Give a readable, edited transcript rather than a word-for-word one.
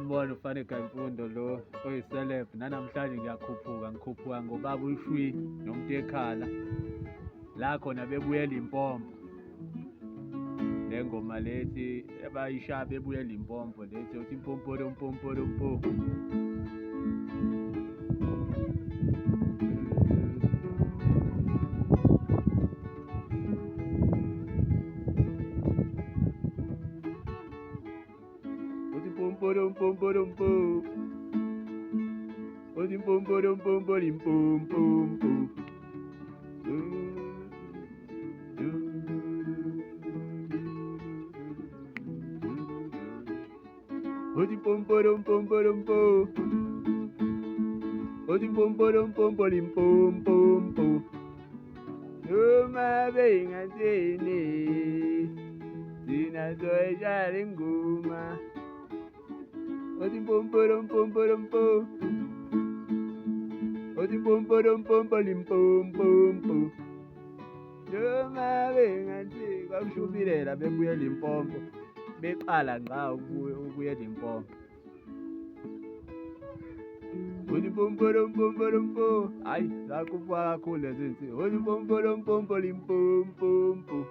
Sawubona uFanika Mfundo lo oyiselebhu. Nanamhlanje ngikhuphuka ngobaba uShwi nomuntu ekhala la khona bebuye Limpopo. Le ngoma lethi ebayishaya bebuye Limpopo lethi uthi mpompolo mpompolo mpo. Pom pom pom pom. Odim pom pom pom pom pom pom pom. Odim pom pom pom pom pom. Odim pom pom pom pom pom pom. Uma venga tene. Sina soy jarenguma. Odim pom pom pom pom pom. Odim pom pom pom pom pom pom. Noma bengathi kwakushubilela bebuye Limpopo. Beqala ngqa ukuye Limpopo. Odim pom pom pom pom pom. Hayi, zakhuphuka kakhulu lezi zinto. Odim pom pom pom pom pom pom.